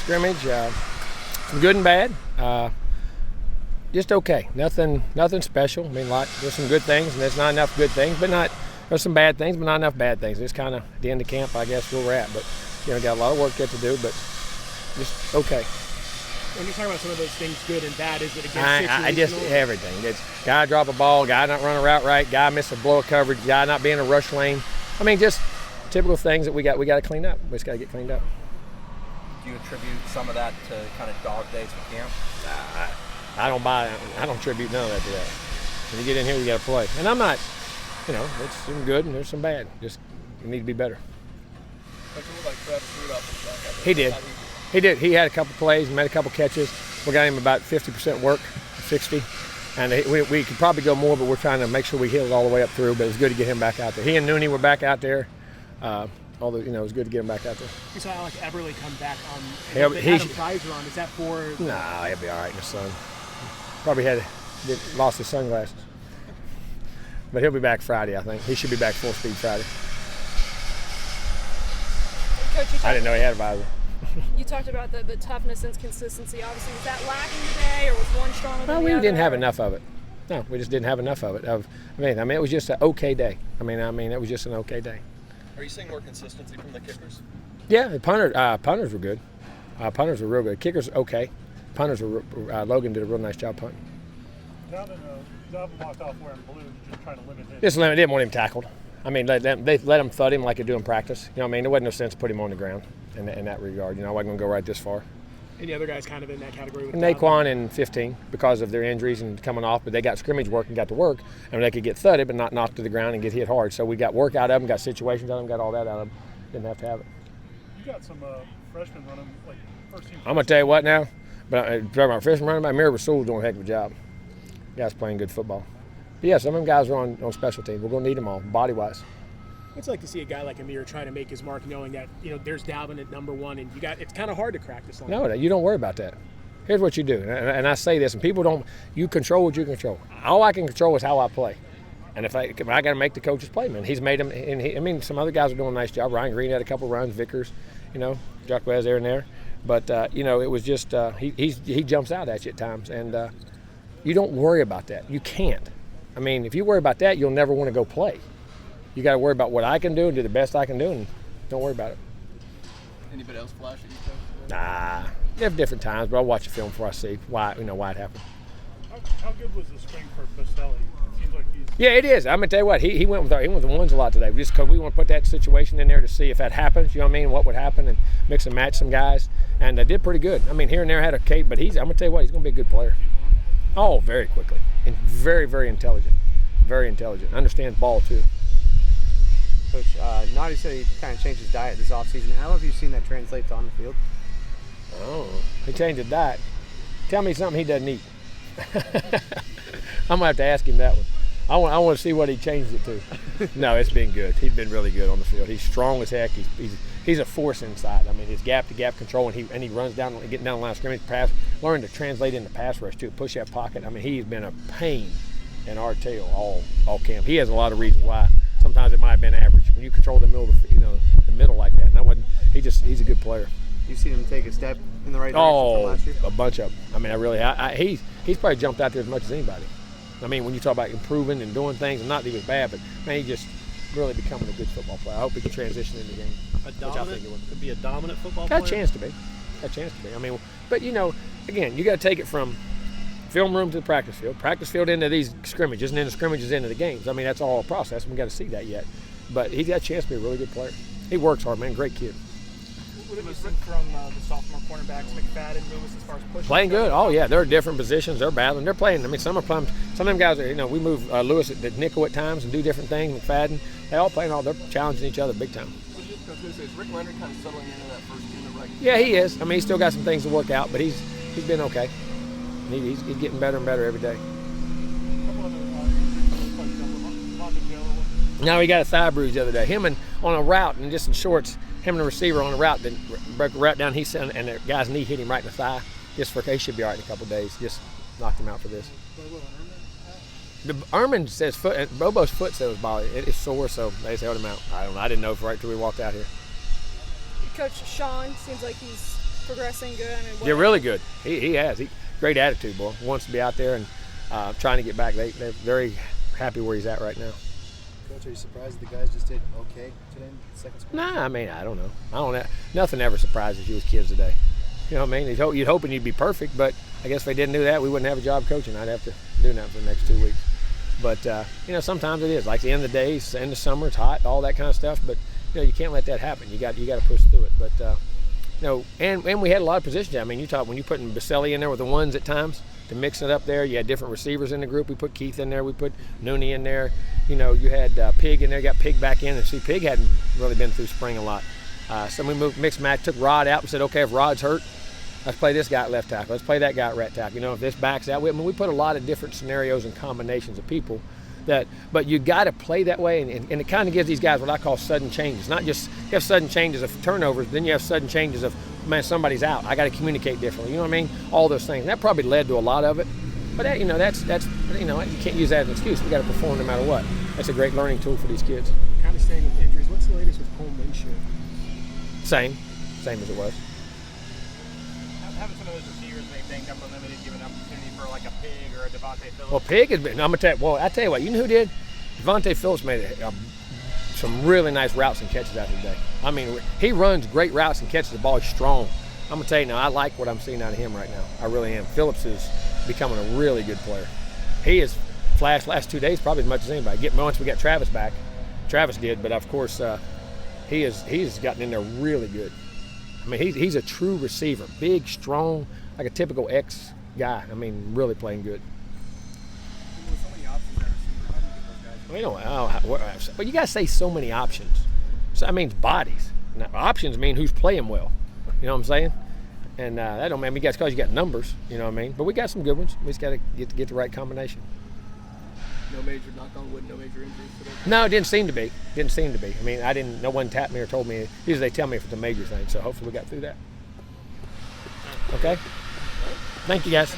scrimmage. Some good and bad. Just okay. Nothing special. I mean, there's some good things, and there's not enough good things, but there's some bad things, but not enough bad things. It's kind of at the end of camp, I guess, where we're at. But got a lot of work yet to do, but just okay. When you talk about some of those things, good and bad, is it against I just everything. It's guy drop a ball, guy not run a route right, guy miss a blow coverage, guy not being in a rush lane. I mean, just typical things that we got to clean up. We just got to get cleaned up. Do you attribute some of that to kind of dog days at camp? I don't attribute none of that to that. When you get in here, you got to play. And I'm not, there's some good and there's some bad. Just you need to be better. He did. He did. He had a couple plays, made a couple catches. We got him about 50% work, 60. And we could probably go more, but we're trying to make sure we hit it all the way up through. But it's good to get him back out there. He and Nooney were back out there. It was good to get him back out there. We saw Alec Eberle come back on. Adam Pfizer on. Is that for? Nah, he'll be all right in the sun. Probably lost his sunglasses. But he'll be back Friday, I think. He should be back full speed Friday. Coach, I didn't know he had a visor. You talked about the toughness and consistency. Obviously, was that lacking today, or was one stronger than the other? We didn't have enough of it. No, we just didn't have enough of it. It was just an okay day. It was just an okay day. Are you seeing more consistency from the kickers? Yeah, the punters were good. Punters were real good. Kickers okay. Punters were. Logan did a real nice job punting. Dalvin walked off wearing blue, just trying to limit him. Didn't want him tackled. They let him thud him like they do in practice. There wasn't no sense to put him on the ground in that regard. I wasn't going to go right this far. Any other guys kind of in that category? With Naquan and 15 because of their injuries and coming off, but they got scrimmage work and got to work, and they could get thudded but not knocked to the ground and get hit hard. So we got work out of them, got situations out of them, got all that out of them. Didn't have to have it. You got some freshmen running like first team. I'm going to tell you what now, but our freshman running back, Mary Rasul's doing a heck of a job. Guys playing good football. But yeah, some of them guys are on special teams. We're going to need them all, body-wise. It's like to see a guy like Amir trying to make his mark, knowing that there's Dalvin at number one, and it's kind of hard to crack this line. No, you don't worry about that. Here's what you do, and I say this, and people don't. You control what you control. All I can control is how I play, and if I got to make the coaches play, man. He's made them, and some other guys are doing a nice job. Ryan Green had a couple runs, Vickers, Jacquez there and there, but it was just he jumps out at you at times, and you don't worry about that. You can't. If you worry about that, you'll never want to go play. You got to worry about what I can do and do the best I can do, and don't worry about it. Anybody else flash at you, Coach? Nah, there are different times, but I'll watch the film before I see why it happened. How good was the spring for Costelli? It seems like he's. Yeah, it is. I'm gonna tell you what, he went with the ones a lot today, just because we want to put that situation in there to see if that happens. What would happen, and mix and match some guys, and I did pretty good. Here and there had a cape, but I'm gonna tell you what, he's gonna be a good player. Oh, very quickly, and very, very intelligent. Very intelligent. Understands ball too. Coach, Noddy said he kind of changed his diet this offseason. How have you seen that translate to on the field? Oh, he changed his diet. Tell me something he doesn't eat. I'm going to have to ask him that one. I want to see what he changed it to. No, it's been good. He's been really good on the field. He's strong as heck. He's a force inside. His gap-to-gap control, and he runs down, getting down the line of scrimmage, learn to translate into pass rush too, push that pocket. He's been a pain in our tail all camp. He has a lot of reasons why. Sometimes it might have been average when you control the middle, the middle like that. And he's a good player. You seen him take a step in the right direction from last year? A bunch of them. He's probably jumped out there as much as anybody. When you talk about improving and doing things, and not that he was bad, but he just really becoming a good football player. I hope he can transition in the game. Could be a dominant football player. Got a chance to be. But again, you got to take it from film room to the practice field into these scrimmages, and then the scrimmages into the games. That's all a process, and we got to see that yet. But he's got a chance to be a really good player. He works hard, man. Great kid. What have you seen from the sophomore cornerbacks, McFadden, Lewis, as far as pushing? Playing good. Oh yeah, they're different positions. They're battling. They're playing. Some of them guys are. We move Lewis at nickel at times and do different things. McFadden, they all playing. They're challenging each other big time. I was going to say, is Rick Leonard kind of settling into that first team? Right? Yeah, he is. He's still got some things to work out, but he's been okay. He's getting better and better every day. Now he got a thigh bruise the other day. Him and on a route and just in shorts, him and the receiver on a route, then broke a route down. And the guy's knee hit him right in the thigh. He should be all right in a couple of days. Just knocked him out for this. Erman says Bobo's foot says it's sore, so they held him out. I didn't know right till we walked out here. Coach Sean seems like he's progressing good? I mean, Yeah, really good. He has. Great attitude, boy. Wants to be out there and trying to get back. They're very happy where he's at right now. Coach, are you surprised the guys just did okay today in the second scrimmage? Nah, I mean, I don't know. Nothing ever surprises you as kids today. You know what I mean? You'd hoping you'd be perfect, but I guess if they didn't do that, we wouldn't have a job coaching. I'd have to do that for the next 2 weeks. But, you know, sometimes it is. Like the end of the day, it's the end of summer, it's hot, all that kind of stuff. But, you know, you can't let that happen. You got to push through it. But, you know, and we had a lot of positions. I mean, you talk when you putting Baselli in there with the ones at times to mix it up there. You had different receivers in the group. We put Keith in there. We put Nooney in there. You know, you had Pig in there. Got Pig back in. And see, Pig hadn't really been through spring a lot. So we mixed match, took Rod out and said, okay, if Rod's hurt, let's play this guy at left tackle. Let's play that guy at right tackle. You know, if this backs out, we put a lot of different scenarios and combinations of people. But you got to play that way, and it kind of gives these guys what I call sudden changes. Not just you have sudden changes of turnovers, then you have sudden changes of, man, somebody's out. I got to communicate differently. You know what I mean? All those things. And that probably led to a lot of it. But that, you know, that's you know, you can't use that as an excuse. We got to perform no matter what. That's a great learning tool for these kids. Kind of staying with injuries. What's the latest with Cole Minshew? Same as it was. Having some of those receivers they banged up or limited, give an opportunity for like a Pig or a Devontae Phillips. Well, Pig has been. I'm gonna tell you. Well, I tell you what. You know who did? Devontae Phillips made some really nice routes and catches out today. I mean, he runs great routes and catches the ball. He's strong. I'm gonna tell you now. I like what I'm seeing out of him right now. I really am. Phillips is becoming a really good player. He has flashed last 2 days probably as much as anybody. Once we got Travis back, Travis did, but of course he's gotten in there really good. I mean, he's a true receiver, big, strong, like a typical X guy. I mean, really playing good. With so many options at receiver, how do you get those guys? Well, you know, but you got to say so many options. So that means bodies. Now, options mean who's playing well. You know what I'm saying? And that don't mean because you got numbers. You know what I mean? But we got some good ones. We just got to get the right combination. No major knock on wood, no major injuries today? No, it didn't seem to be. I mean, no one tapped me or told me. Usually they tell me if it's a major thing. So hopefully we got through that. Okay? Thank you, guys.